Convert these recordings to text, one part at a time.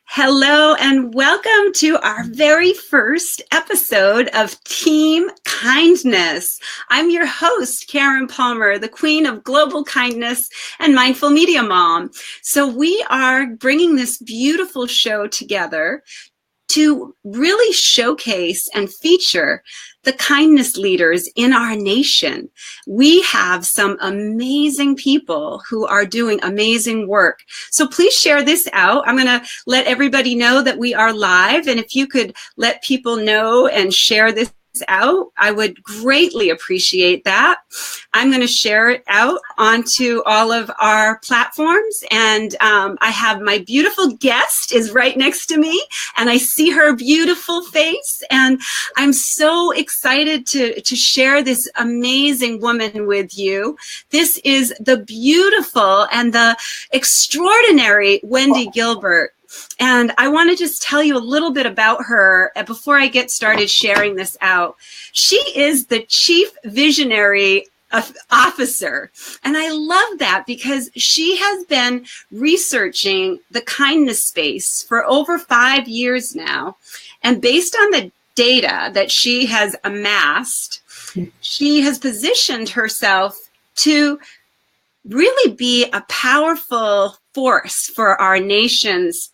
Hello and welcome to our very first episode of Team Kindness. I'm your host, Karen Palmer, the queen of global kindness and mindful media mom. So we are bringing this beautiful show together to really showcase and feature the kindness leaders in our nation. We have some amazing people who are doing amazing work. So please share this out. I'm going to let everybody know that we are live. And if you could let people know and share this out, I would greatly appreciate that. I'm going to share it out onto all of our platforms. And I have my beautiful guest is right next to me, and I see her beautiful face. And I'm so excited to share this amazing woman with you. This is the beautiful and the extraordinary Wendy Gilbert. And I want to just tell you a little bit about her before I get started sharing this out. She is the Chief Visionary Officer. And I love that because she has been researching the kindness space for over 5 years now. And based on the data that she has amassed, she has positioned herself to really be a powerful force for our nation's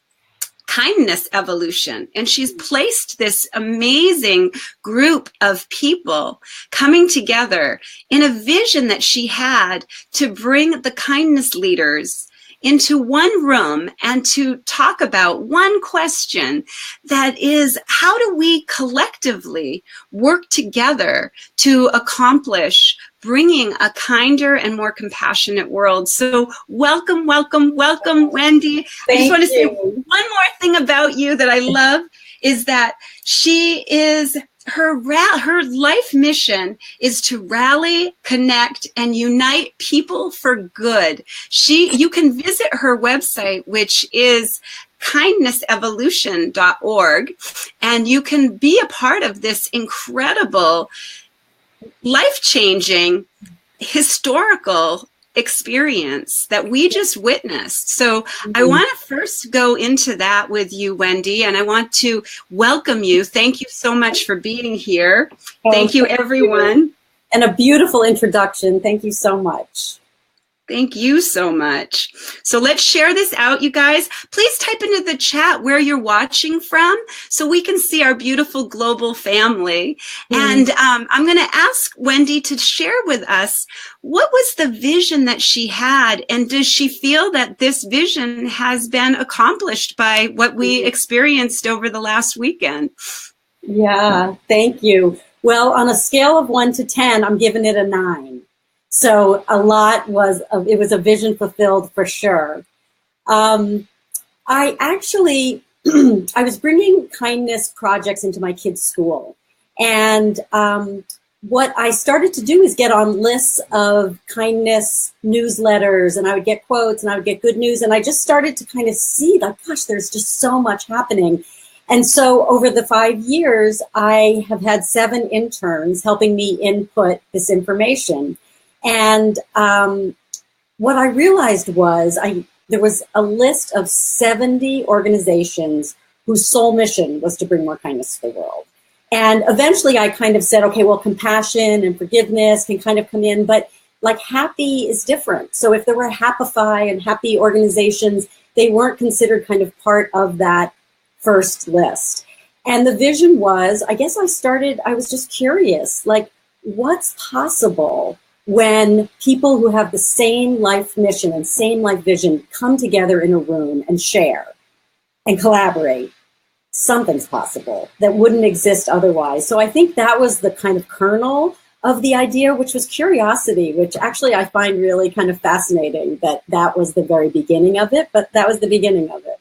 kindness evolution. And she's placed this amazing group of people coming together in a vision that she had to bring the kindness leaders into one room and to talk about one question that is, how do we collectively work together to accomplish bringing a kinder and more compassionate world? So welcome, welcome, welcome, Wendy. I just want to say one more thing about you that I love is that she is her life mission is to rally, connect, and unite people for good. You can visit her website, which is kindnessevolution.org, and you can be a part of this incredible, life-changing, historical experience that we just witnessed. So I want to first go into that with you, Wendy, and I want to welcome you. Thank you so much for being here. Thank you, everyone. And a beautiful introduction. Thank you so much. Thank you so much. So let's share this out, you guys. Please type into the chat where you're watching from so we can see our beautiful global family. And I'm going to ask Wendy to share with us, what was the vision that she had? And does she feel that this vision has been accomplished by what we experienced over the last weekend? Yeah, thank you. Well, on a scale of 1 to 10, I'm giving it a 9. So it was a vision fulfilled for sure. I actually, I was bringing kindness projects into my kids' school. And what I started to do is get on lists of kindness newsletters, and I would get quotes and I would get good news. And I just started to kind of see like, gosh, there's just so much happening. And so over the 5 years, I have had 7 interns helping me input this information. And what I realized was there was a list of 70 organizations whose sole mission was to bring more kindness to the world. And eventually I kind of said, okay, well, compassion and forgiveness can kind of come in, but like happy is different. So if there were Happify and happy organizations, they weren't considered kind of part of that first list. And the vision was, I guess I was just curious, like what's possible when people who have the same life mission and same life vision come together in a room and share and collaborate? Something's possible that wouldn't exist otherwise. So I think that was the kind of kernel of the idea, which was curiosity, which actually I find really kind of fascinating that was the very beginning of it, but that was the beginning of it.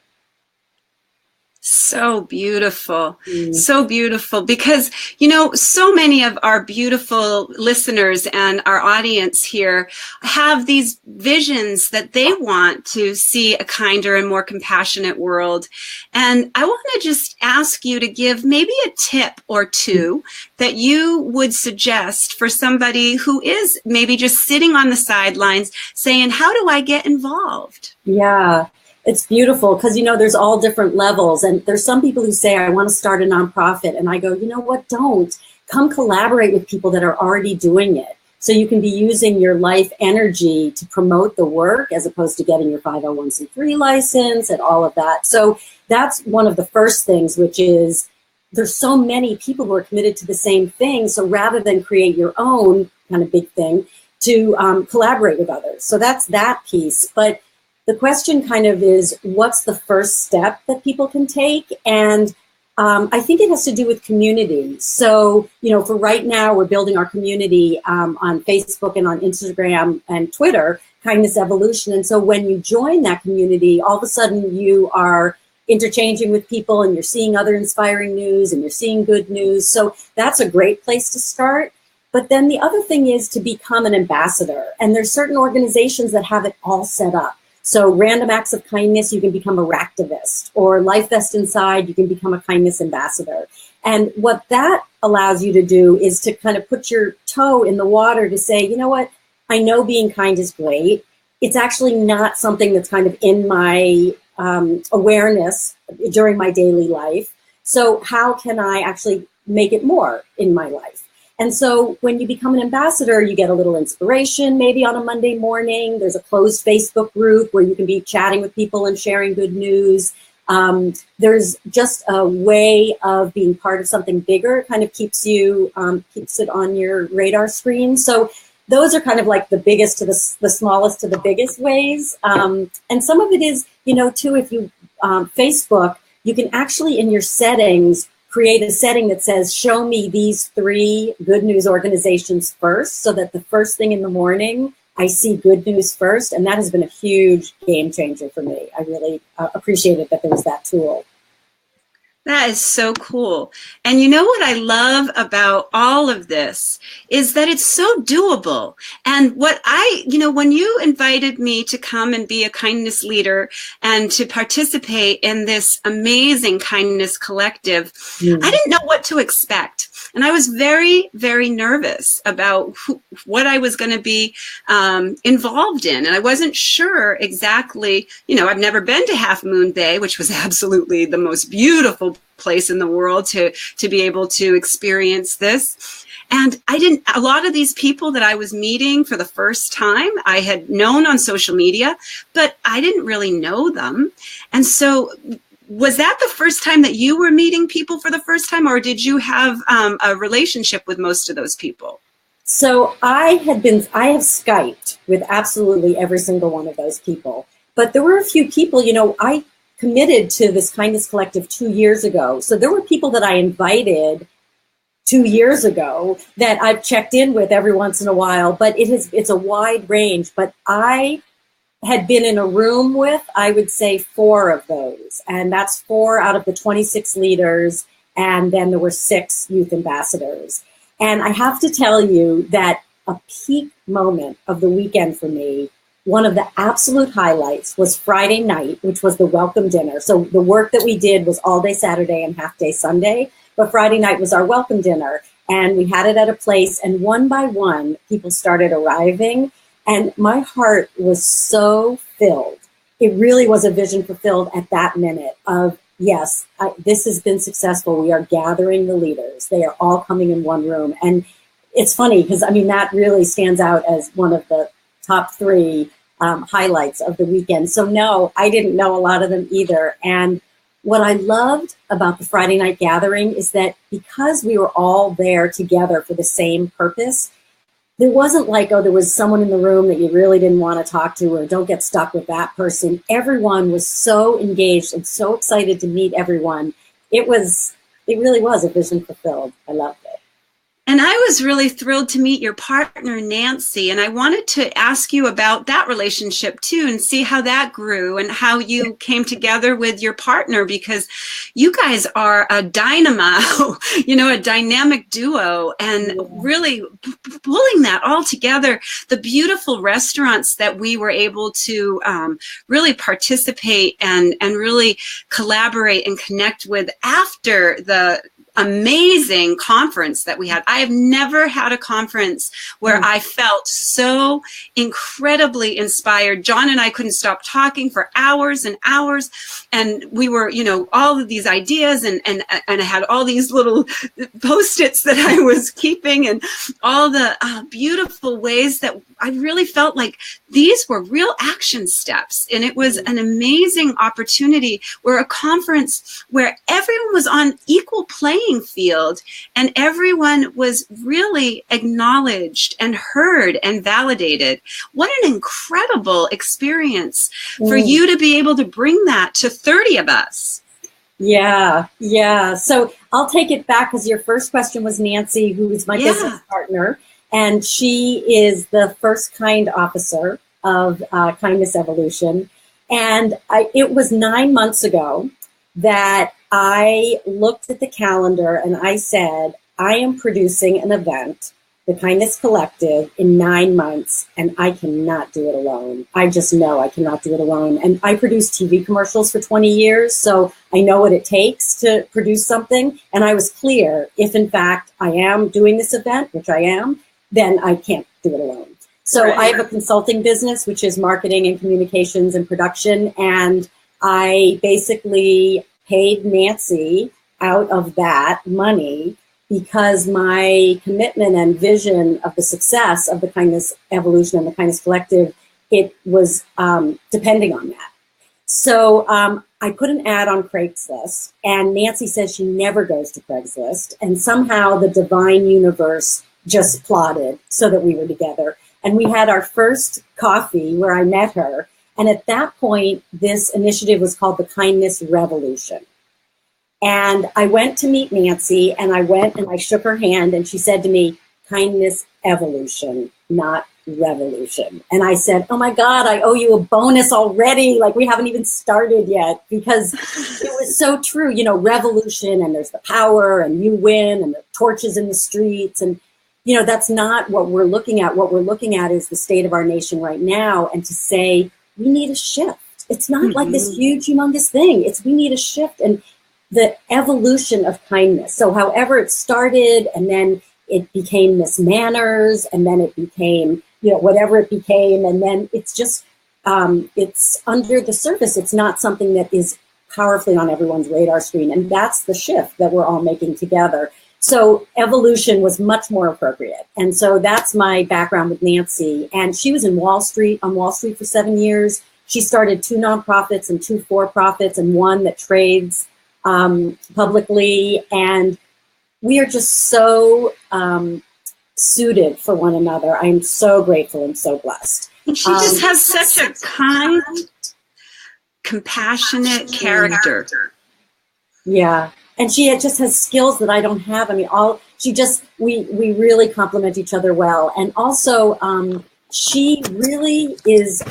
So beautiful. So beautiful because, you know, so many of our beautiful listeners and our audience here have these visions that they want to see a kinder and more compassionate world. And I want to just ask you to give maybe a tip or two that you would suggest for somebody who is maybe just sitting on the sidelines saying, how do I get involved? Yeah. It's beautiful because, there's all different levels. And there's some people who say, I want to start a nonprofit. And I go, you know what? Don't. Come collaborate with people that are already doing it. So you can be using your life energy to promote the work as opposed to getting your 501c3 license and all of that. So that's one of the first things, which is there's so many people who are committed to the same thing. So rather than create your own kind of big thing, to collaborate with others. So that's that piece. But the question kind of is, what's the first step that people can take? And I think it has to do with community. So, for right now, we're building our community on Facebook and on Instagram and Twitter, Kindness Evolution. And so when you join that community, all of a sudden you are interchanging with people and you're seeing other inspiring news and you're seeing good news. So that's a great place to start. But then the other thing is to become an ambassador. And there's certain organizations that have it all set up. So Random Acts of Kindness, you can become a Ractivist, or Life Vest Inside, you can become a kindness ambassador. And what that allows you to do is to kind of put your toe in the water to say, you know what, I know being kind is great. It's actually not something that's kind of in my awareness during my daily life. So how can I actually make it more in my life? And so when you become an ambassador, you get a little inspiration, maybe on a Monday morning. There's a closed Facebook group where you can be chatting with people and sharing good news. There's just a way of being part of something bigger. It kind of keeps it on your radar screen. So those are kind of like the biggest to the smallest to the biggest ways. And some of it is, too, if you Facebook, you can actually in your settings create a setting that says, show me these 3 good news organizations first, so that the first thing in the morning, I see good news first. And that has been a huge game changer for me. I really appreciated that there was that tool. That is so cool. And you know what I love about all of this is that it's so doable. And when you invited me to come and be a kindness leader and to participate in this amazing kindness collective, I didn't know what to expect. And I was very, very nervous about what I was going to be involved in. And I wasn't sure exactly, I've never been to Half Moon Bay, which was absolutely the most beautiful place in the world to be able to experience this. And a lot of these people that I was meeting for the first time, I had known on social media, but I didn't really know them. And so was that the first time that you were meeting people for the first time, or did you have a relationship with most of those people? So I have Skyped with absolutely every single one of those people, but there were a few people, I committed to this Kindness Collective 2 years ago. So there were people that I invited 2 years ago that I've checked in with every once in a while, but it's a wide range. But I had been in a room with, I would say, 4 of those. And that's 4 out of the 26 leaders. And then there were 6 youth ambassadors. And I have to tell you that a peak moment of the weekend for me, one of the absolute highlights was Friday night, which was the welcome dinner. So the work that we did was all day Saturday and half day Sunday. But Friday night was our welcome dinner. And we had it at a place. And one by one, people started arriving. And my heart was so filled. It really was a vision fulfilled at that minute of, yes, this has been successful. We are gathering the leaders. They are all coming in one room. And it's funny because, that really stands out as one of the top 3 highlights of the weekend. So no, I didn't know a lot of them either. And what I loved about the Friday night gathering is that because we were all there together for the same purpose, there wasn't like, there was someone in the room that you really didn't want to talk to, or don't get stuck with that person. Everyone was so engaged and so excited to meet everyone. It really was a vision fulfilled. I loved it. And I was really thrilled to meet your partner, Nancy. And I wanted to ask you about that relationship too, and see how that grew and how you came together with your partner, because you guys are a dynamo, a dynamic duo, and really pulling that all together. The beautiful restaurants that we were able to really participate and really collaborate and connect with after the amazing conference that we had. I have never had a conference where I felt so incredibly inspired. John and I couldn't stop talking for hours and hours. And we were, all of these ideas and I had all these little Post-its that I was keeping and all the beautiful ways that I really felt like these were real action steps. And it was an amazing opportunity where a conference where everyone was on equal playing field and everyone was really acknowledged and heard and validated. What an incredible experience for you to be able to bring that to 30 of us. Yeah. So I'll take it back because your first question was Nancy, who is my business partner. And she is the first kind officer of Kindness Evolution. And it was 9 months ago that I looked at the calendar and I said, I am producing an event, the Kindness Collective, in 9 months, and I cannot do it alone. I just know I cannot do it alone. And I produced TV commercials for 20 years, so I know what it takes to produce something. And I was clear, if in fact I am doing this event, which I am, then I can't do it alone. So I have a consulting business, which is marketing and communications and production. And I basically paid Nancy out of that money because my commitment and vision of the success of the Kindness Evolution and the Kindness Collective, it was depending on that. So I put an ad on Craigslist, and Nancy says she never goes to Craigslist. And somehow the divine universe just plotted so that we were together. And we had our first coffee where I met her. And at that point, this initiative was called the Kindness Revolution. And I went to meet Nancy, and I went and I shook her hand, and she said to me, Kindness Evolution, not revolution. And I said, oh my God, I owe you a bonus already. Like, we haven't even started yet, because it was so true, revolution, and there's the power, and you win, and the torches in the streets. And, that's not what we're looking at. What we're looking at is the state of our nation right now. And to say, we need a shift. It's not like this huge, humongous thing. We need a shift. And the evolution of kindness. So however it started, and then it became Miss Manners, and then it became, whatever it became. And then it's just, it's under the surface. It's not something that is powerfully on everyone's radar screen. And that's the shift that we're all making together. So evolution was much more appropriate. And so that's my background with Nancy. And she was on Wall Street for 7 years. She started 2 nonprofits and 2 for-profits and one that trades publicly. And we are just so suited for one another. I'm so grateful and so blessed. And she just has such a kind, compassionate character. Yeah. And she just has skills that I don't have. I mean, we really complement each other well. And also, she really is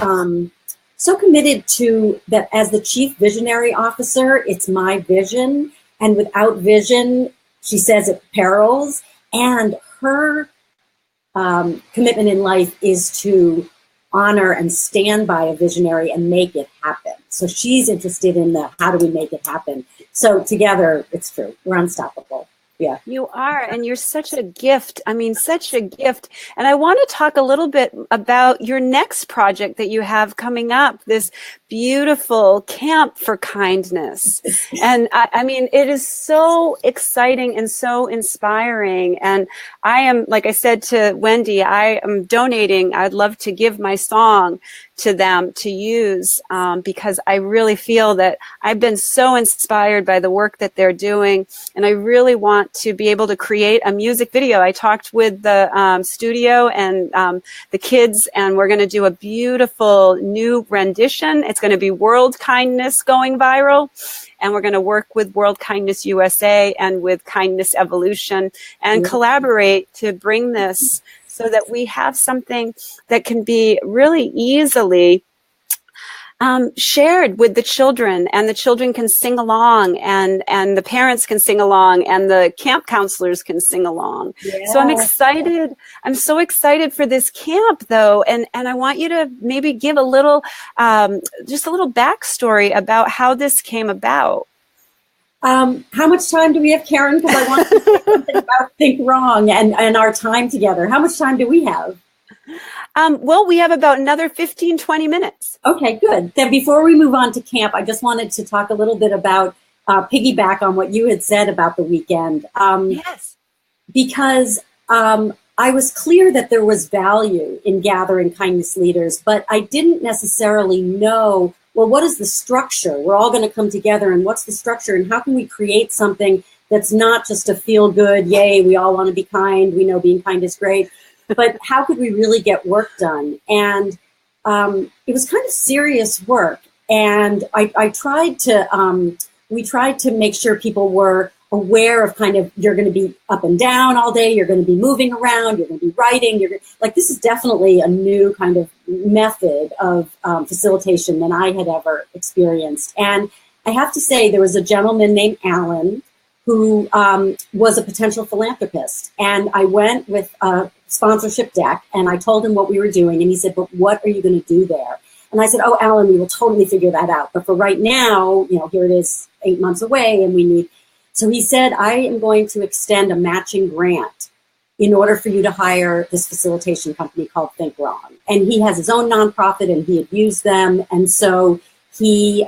so committed to that as the chief visionary officer. It's my vision. And without vision, she says it perils. And her commitment in life is to honor and stand by a visionary and make it happen. So she's interested in how do we make it happen? So together, it's true. We're unstoppable. Yeah. You are, and you're such a gift. I mean, such a gift. And I want to talk a little bit about your next project that you have coming up, this beautiful Camp for Kindness. And I mean, it is so exciting and so inspiring. And I am, like I said to Wendy, I am donating. I'd love to give my song to them to use because I really feel that I've been so inspired by the work that they're doing, and I really want to be able to create a music video. I talked with the studio and the kids, and we're going to do a beautiful new rendition. It's going to be World Kindness going viral, and we're going to work with World Kindness USA and with Kindness Evolution and collaborate to bring this so that we have something that can be really easily shared with the children, and the children can sing along, and the parents can sing along, and the camp counselors can sing along. Yeah. So I'm excited. I'm so excited for this camp, though, and I want you to maybe give a little, just a little backstory about how this came about. How much time do we have, Karen? Because I want to say something about Think Wrong and our time together. How much time do we have? Well, we have about another 15, 20 minutes. Okay, good. Then before we move on to camp, I just wanted to talk a little bit about piggyback on what you had said about the weekend. Yes. Because I was clear that there was value in gathering kindness leaders, but I didn't necessarily know, well, what is the structure? We're all going to come together, and what's the structure, and how can we create something that's not just a feel good, yay, we all want to be kind, we know being kind is great, but how could we really get work done? And it was kind of serious work. And I tried to, we tried to make sure people were aware of kind of, you're going to be up and down all day, you're going to be moving around, you're going to be writing, this is definitely a new kind of method of facilitation than I had ever experienced. And I have to say, there was a gentleman named Alan who was a potential philanthropist. And I went with a sponsorship deck and I told him what we were doing. And he said, but what are you going to do there? And I said, oh, Alan, we will totally figure that out. But for right now, here it is 8 months away and we need. So he said, I am going to extend a matching grant in order for you to hire this facilitation company called Think Wrong. And he has his own nonprofit and he had used them. And so we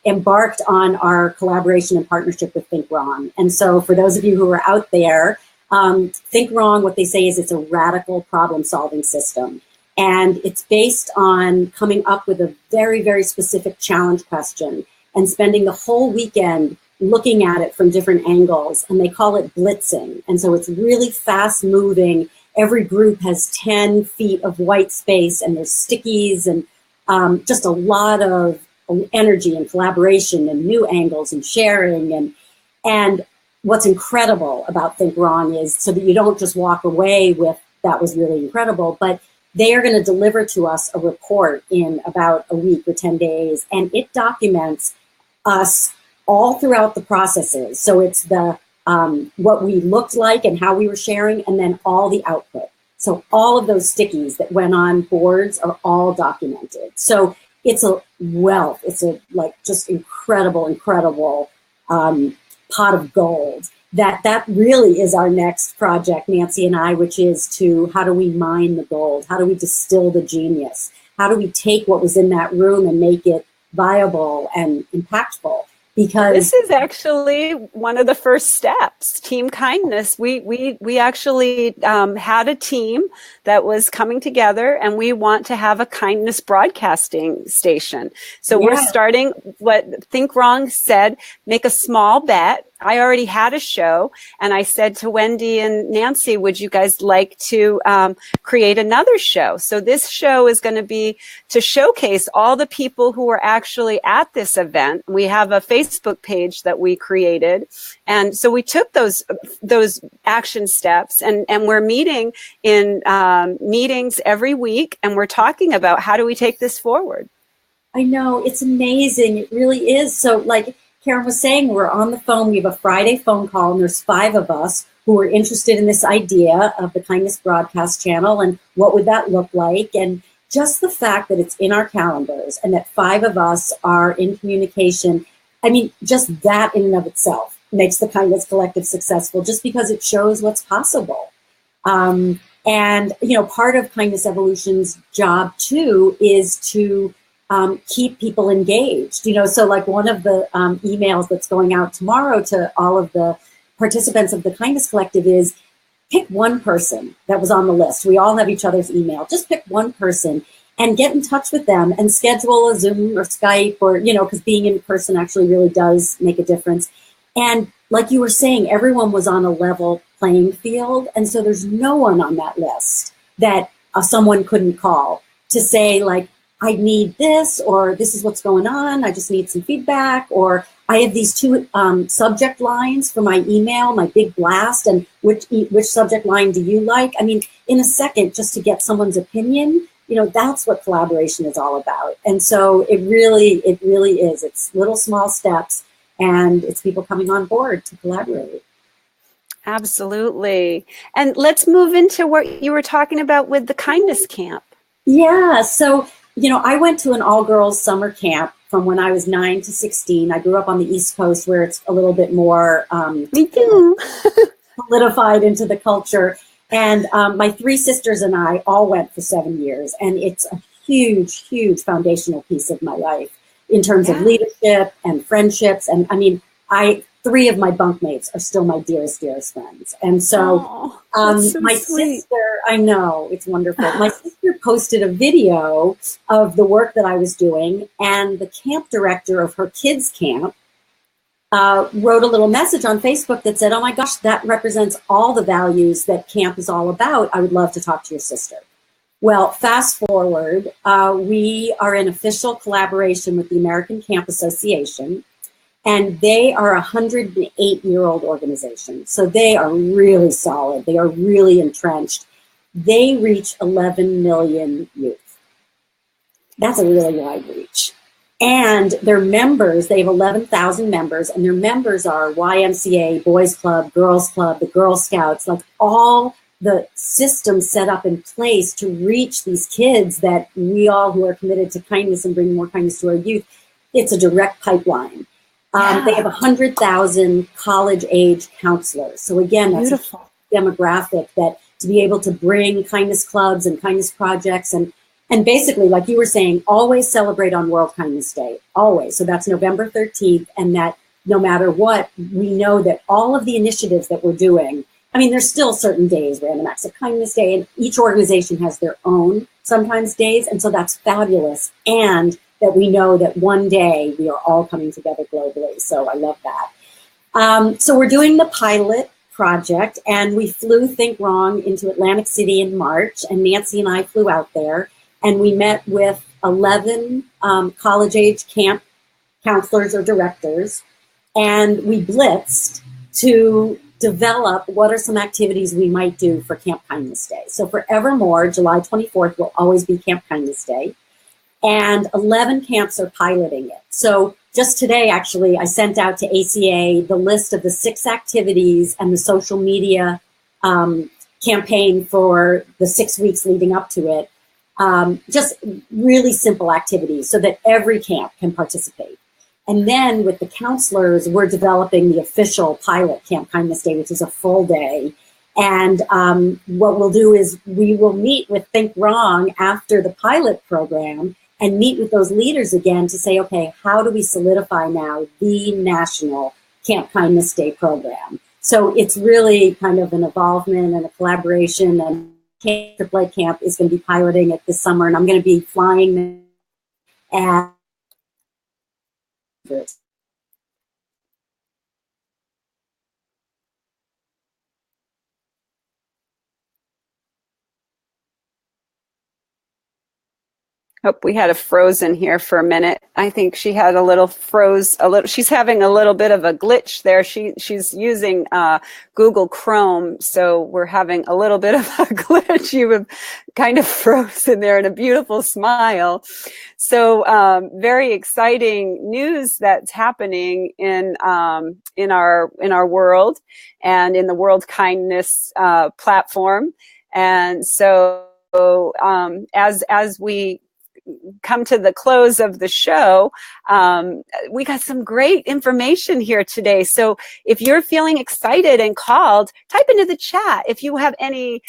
embarked on our collaboration and partnership with Think Wrong. And so for those of you who are out there, Think Wrong, what they say is it's a radical problem-solving system. And it's based on coming up with a very, very specific challenge question and spending the whole weekend looking at it from different angles. And they call it blitzing. And so it's really fast moving. Every group has 10 feet of white space and there's stickies and just a lot of energy and collaboration and new angles and sharing. And what's incredible about Think Wrong is so that you don't just walk away with, that was really incredible, but they are going to deliver to us a report in about a week or 10 days. And it documents us all throughout the processes. So it's the what we looked like and how we were sharing, and then all the output. So all of those stickies that went on boards are all documented. So it's a wealth. It's a just incredible pot of gold. That really is our next project, Nancy and I, which is to how do we mine the gold? How do we distill the genius? How do we take what was in that room and make it viable and impactful? Because this is actually one of the first steps, team kindness. We actually had a team that was coming together, and we want to have a kindness broadcasting station. So we're starting what Think Wrong said, make a small bet. I already had a show, and I said to Wendy and Nancy, would you guys like to create another show? So this show is going to be to showcase all the people who were actually at this event. We have a Facebook page that we created. And so we took those action steps, and we're meeting in meetings every week, and we're talking about how do we take this forward. I know, it's amazing. It really is. So Karen was saying, we're on the phone. We have a Friday phone call, and there's 5 of us who are interested in this idea of the Kindness Broadcast Channel and what would that look like. And just the fact that it's in our calendars and that 5 of us are in communication, I mean, just that in and of itself makes the Kindness Collective successful, just because it shows what's possible. And, part of Kindness Evolution's job, too, is to keep people engaged, so one of the emails that's going out tomorrow to all of the participants of the Kindness Collective is pick one person that was on the list. We all have each other's email. Just pick one person and get in touch with them and schedule a Zoom or Skype or, because being in person actually really does make a difference. And like you were saying, everyone was on a level playing field. And so there's no one on that list that someone couldn't call to say I need this, or this is what's going on. I just need some feedback, or I have these 2 subject lines for my email, my big blast, and which subject line do you like? I mean, in a second, just to get someone's opinion, that's what collaboration is all about. And so it really is. It's little small steps, and it's people coming on board to collaborate. Absolutely. And let's move into what you were talking about with the Kindness Camp. Yeah. So I went to an all-girls summer camp from when I was 9 to 16. I grew up on the East Coast where it's a little bit more Me too. solidified into the culture. And my three sisters and I all went for 7 years. And it's a huge, huge foundational piece of my life in terms of leadership and friendships. And I mean, three of my bunkmates are still my dearest, dearest friends. And so, so my sweet. sister, I know, it's wonderful. My sister posted a video of the work that I was doing, and the camp director of her kids' camp wrote a little message on Facebook that said, "Oh my gosh, that represents all the values that camp is all about. I would love to talk to your sister." Well, fast forward, we are in official collaboration with the American Camp Association, and they are a 108-year-old organization. So they are really solid. They are really entrenched. They reach 11 million youth. That's a really wide reach. And their members, they have 11,000 members, and their members are YMCA, Boys Club, Girls Club, the Girl Scouts, like all the systems set up in place to reach these kids that we all who are committed to kindness and bringing more kindness to our youth. It's a direct pipeline. They have 100,000 college-age counselors. So again, that's Beautiful. a demographic that to be able to bring kindness clubs and kindness projects and basically, like you were saying, always celebrate on World Kindness Day, always. So that's November 13th, and that no matter what, we know that all of the initiatives that we're doing, I mean, there's still certain days, Random Acts of Kindness Day, and each organization has their own sometimes days, and so that's fabulous. And that we know that one day we are all coming together globally. So I love that. So we're doing the pilot project, and we flew Think Wrong into Atlantic City in March, and Nancy and I flew out there, and we met with 11 college-age camp counselors or directors, and we blitzed to develop what are some activities we might do for Camp Kindness Day. So for Evermore, July 24th will always be Camp Kindness Day. And 11 camps are piloting it. So just today, actually, I sent out to ACA the list of the 6 activities and the social media campaign for the 6 weeks leading up to it. Just really simple activities so that every camp can participate. And then with the counselors, we're developing the official pilot Camp Kindness Day, which is a full day. And what we'll do is we will meet with Think Wrong after the pilot program and meet with those leaders again to say, okay, how do we solidify now the national Camp Kindness Day program? So it's really kind of an involvement and a collaboration, and Triple Camp is going to be piloting it this summer, and I'm going to be flying and Oh, we had a frozen here for a minute. I think she had a little she's having a little bit of a glitch there. She's using Google Chrome, so we're having a little bit of a glitch. You have kind of frozen there and a beautiful smile. So very exciting news that's happening in our world and in the World Kindness platform. And so as we come to the close of the show, we got some great information here today. So if you're feeling excited and called, type into the chat if you have any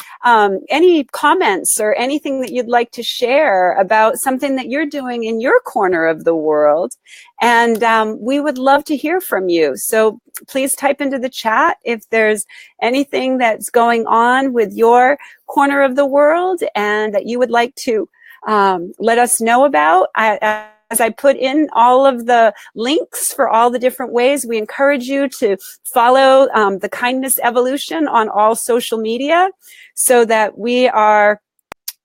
comments or anything that you'd like to share about something that you're doing in your corner of the world. And we would love to hear from you. So please type into the chat if there's anything that's going on with your corner of the world and that you would like to let us know about. As I put in all of the links for all the different ways, we encourage you to follow the Kindness Evolution on all social media so that we are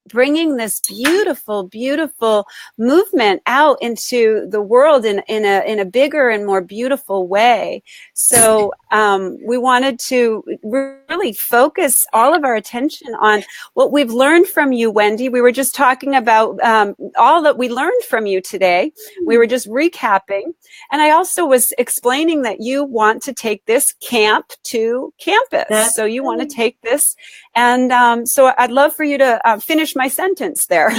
bringing this beautiful, beautiful movement out into the world in a bigger and more beautiful way. So we wanted to really focus all of our attention on what we've learned from you, Wendy. We were just talking about all that we learned from you today. We were just recapping. And I also was explaining that you want to take this camp to campus. So you want to take this. And so I'd love for you to finish finish my sentence there.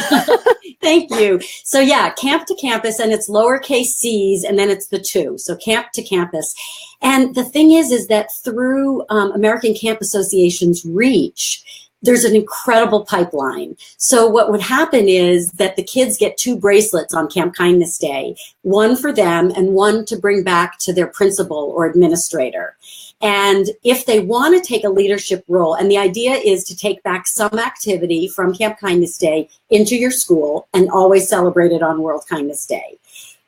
Thank you. So yeah, Camp to Campus, and it's lowercase c's, and then it's the 2. So Camp to Campus. And the thing is that through American Camp Association's reach, there's an incredible pipeline. So what would happen is that the kids get 2 bracelets on Camp Kindness Day, one for them and one to bring back to their principal or administrator. And if they want to take a leadership role, and the idea is to take back some activity from Camp Kindness Day into your school and always celebrate it on World Kindness Day.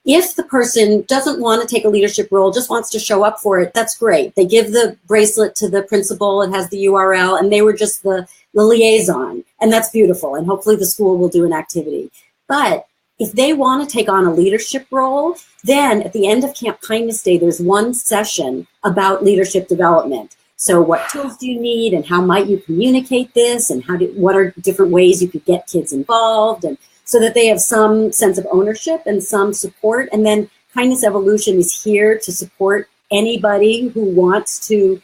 If the person doesn't want to take a leadership role, just wants to show up for it, that's great. They give the bracelet to the principal, it has the URL, and they were just the liaison, and that's beautiful, and hopefully the school will do an activity. But if they want to take on a leadership role, then at the end of Camp Kindness Day, there's one session about leadership development. So what tools do you need, and how might you communicate this, and what are different ways you could get kids involved, and so that they have some sense of ownership and some support. And then Kindness Evolution is here to support anybody who wants to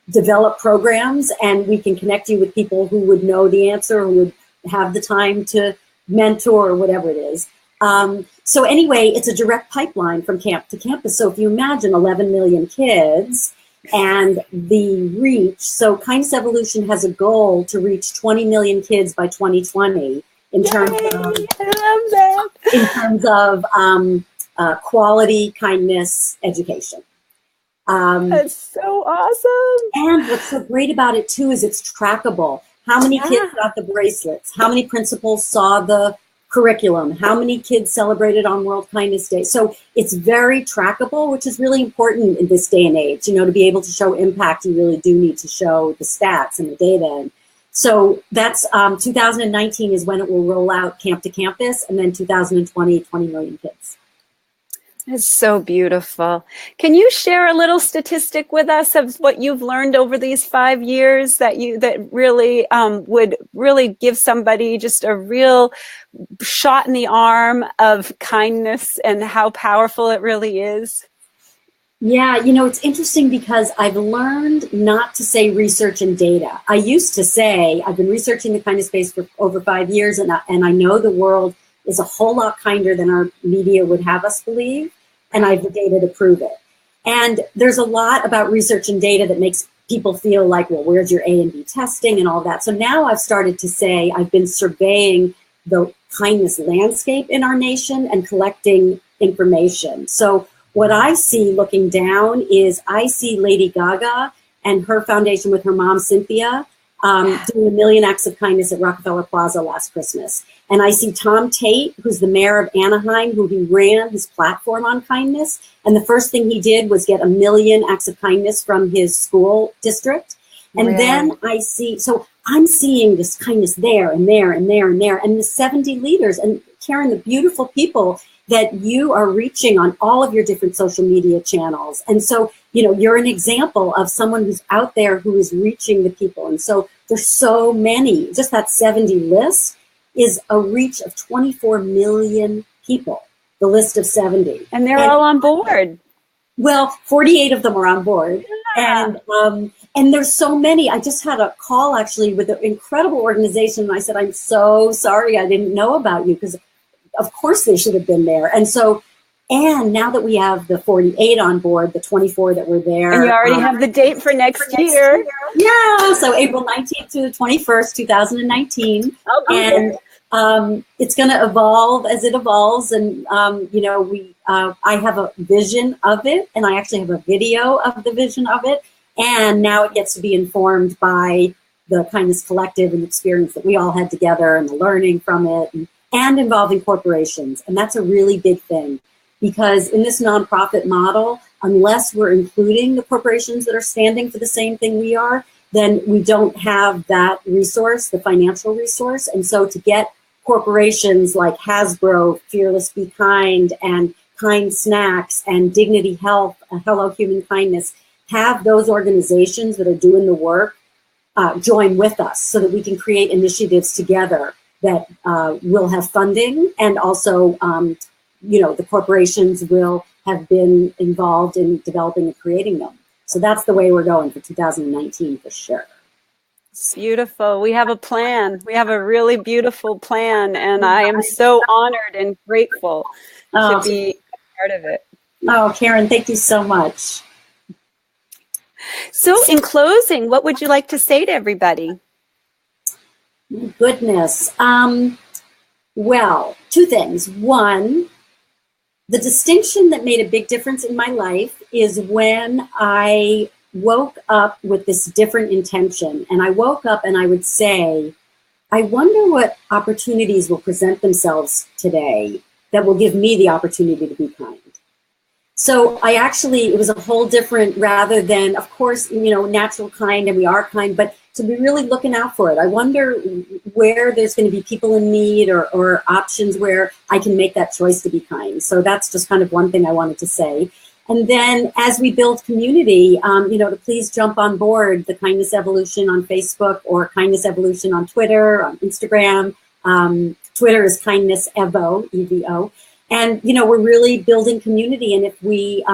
develop programs, and we can connect you with people who would know the answer, who would have the time to mentor or whatever it is. So anyway, it's a direct pipeline from camp to campus. So if you imagine 11 million kids and the reach, so Kindness Evolution has a goal to reach 20 million kids by 2020 in terms of quality kindness education. That's so awesome. And what's so great about it too is it's trackable. How many kids got the bracelets? How many principals saw the curriculum? How many kids celebrated on World Kindness Day? So it's very trackable, which is really important in this day and age. You know, to be able to show impact, you really do need to show the stats and the data. And so that's 2019 is when it will roll out Camp to Campus, and then 2020, 20 million kids. It's so beautiful. Can you share a little statistic with us of what you've learned over these 5 years that really would really give somebody just a real shot in the arm of kindness and how powerful it really is? Yeah, you know, it's interesting because I've learned not to say research and data. I used to say, I've been researching the kindness space for over 5 years, and I know the world is a whole lot kinder than our media would have us believe, and I have the data to prove it. And there's a lot about research and data that makes people feel like, well, where's your A and B testing and all that? So now I've started to say I've been surveying the kindness landscape in our nation and collecting information. So what I see looking down is I see Lady Gaga and her foundation with her mom, Cynthia, doing 1 million acts of kindness at Rockefeller Plaza last Christmas. And I see Tom Tate, who's the mayor of Anaheim, who he ran his platform on kindness. And the first thing he did was get 1 million acts of kindness from his school district. And then I see, so I'm seeing this kindness there and there and there and there. And the 70 leaders, and Karen, the beautiful people that you are reaching on all of your different social media channels. And so, you know, you're an example of someone who's out there who is reaching the people. And so there's so many, just that 70 list is a reach of 24 million people, the list of 70. And they're all on board. Well, 48 of them are on board. Yeah. And there's so many. I just had a call actually with an incredible organization. And I said, I'm so sorry I didn't know about you, because of course they should have been there. And so, and now that we have the 48 on board, the 24 that were there. And you already have the date for next year. Yeah, so April 19th to the 21st, 2019. And it's going to evolve as it evolves. And, you know, I have a vision of it, and I actually have a video of the vision of it. And now it gets to be informed by the Kindness Collective and experience that we all had together and the learning from it, and involving corporations. And that's a really big thing, because in this nonprofit model, unless we're including the corporations that are standing for the same thing we are, then we don't have that resource, the financial resource. And so to get corporations like Hasbro, Fearless Be Kind, and Kind Snacks, and Dignity Health, Hello Human Kindness, have those organizations that are doing the work join with us so that we can create initiatives together that will have funding, and also, you know, the corporations will have been involved in developing and creating them. So that's the way we're going for 2019 for sure. It's beautiful. We have a plan. We have a really beautiful plan, and I am so honored and grateful to be a part of it. Oh, Karen, thank you so much. So in closing, what would you like to say to everybody? Goodness. Well, two things. One, the distinction that made a big difference in my life is when I woke up with this different intention. And I woke up and I would say, I wonder what opportunities will present themselves today that will give me the opportunity to be kind. So it was a whole different, rather than, of course, natural kind, and we are kind, but to be really looking out for it. I wonder where there's going to be people in need or options where I can make that choice to be kind. So that's just kind of one thing I wanted to say. And then as we build community, to please jump on board the Kindness Evolution on Facebook or Kindness Evolution on Twitter, on Instagram. Twitter is Kindness Evo, EVO. And, we're really building community. And if we,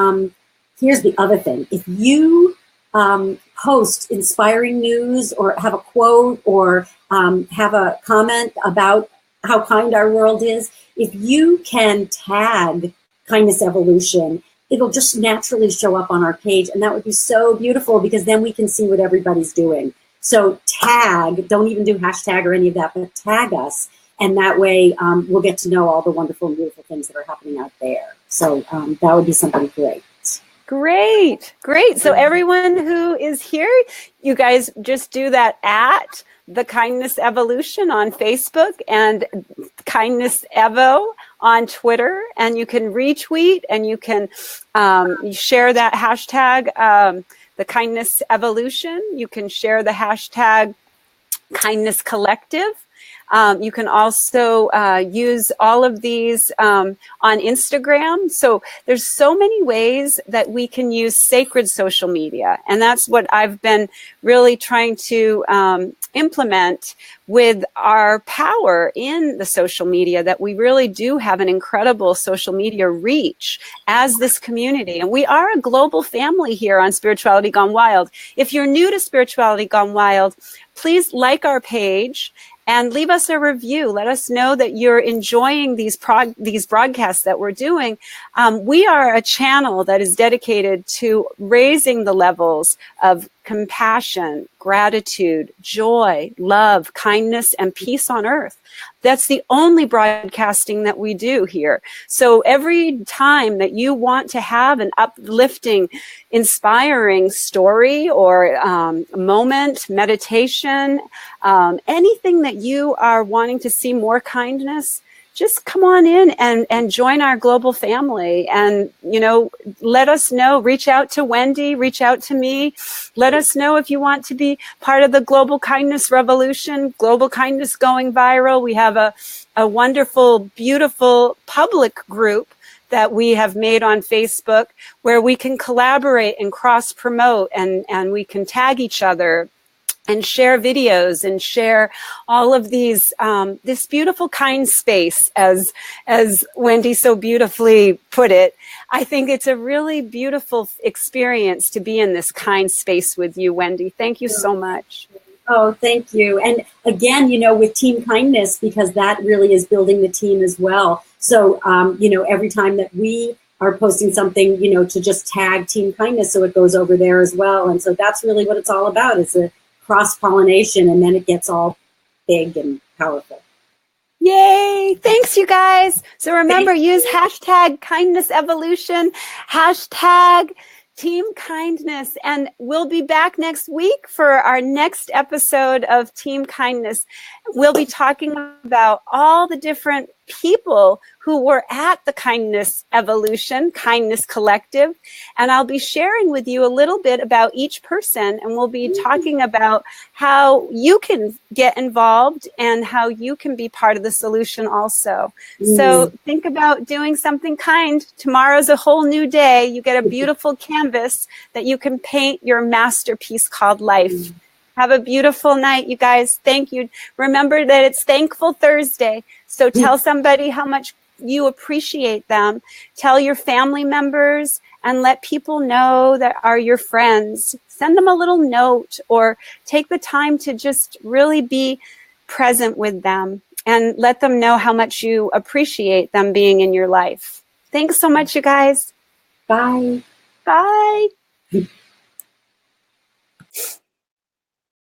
here's the other thing. If you post inspiring news or have a quote or have a comment about how kind our world is, if you can tag Kindness Evolution, it'll just naturally show up on our page. And that would be so beautiful because then we can see what everybody's doing. So tag, don't even do hashtag or any of that, but tag us. And that way we'll get to know all the wonderful and beautiful things that are happening out there. So that would be something great. Great. So everyone who is here, you guys just do that at the Kindness Evolution on Facebook and Kindness Evo on Twitter, and you can retweet and you can share that hashtag, the Kindness Evolution. You can share the hashtag Kindness Collective. You can also use all of these on Instagram. So there's so many ways that we can use sacred social media. And that's what I've been really trying to implement with our power in the social media, that we really do have an incredible social media reach as this community. And we are a global family here on Spirituality Gone Wild. If you're new to Spirituality Gone Wild, please like our page and leave us a review. Let us know that you're enjoying these broadcasts that we're doing. We are a channel that is dedicated to raising the levels of compassion, gratitude, joy, love, kindness, and peace on earth. That's the only broadcasting that we do here. So every time that you want to have an uplifting, inspiring story or moment, meditation, anything that you are wanting to see more kindness, just come on in and join our global family. And, let us know, reach out to Wendy, reach out to me. Let us know if you want to be part of the Global Kindness Revolution, Global Kindness Going Viral. We have a wonderful, beautiful public group that we have made on Facebook where we can collaborate and cross promote and we can tag each other and share videos and share all of these, this beautiful kind space, as Wendy so beautifully put it. I think it's a really beautiful experience to be in this kind space with you, Wendy. Thank you so much. Oh, thank you. And again, with Team Kindness, because that really is building the team as well. So, every time that we are posting something, to just tag Team Kindness so it goes over there as well. And so that's really what it's all about, is a cross-pollination, and then it gets all big and powerful. Yay! Thanks, you guys. So remember, use hashtag Kindness Evolution, hashtag Team Kindness, and we'll be back next week for our next episode of Team Kindness. We'll be talking about all the different people who were at the Kindness Evolution, Kindness Collective, and I'll be sharing with you a little bit about each person, and we'll be talking about how you can get involved and how you can be part of the solution also. So think about doing something kind. Tomorrow's a whole new day. You get a beautiful canvas that you can paint your masterpiece called life. Have a beautiful night, you guys. Thank you. Remember that it's Thankful Thursday. So tell somebody how much you appreciate them, tell your family members and let people know that are your friends. Send them a little note or take the time to just really be present with them and let them know how much you appreciate them being in your life. Thanks so much, you guys. Bye. Bye.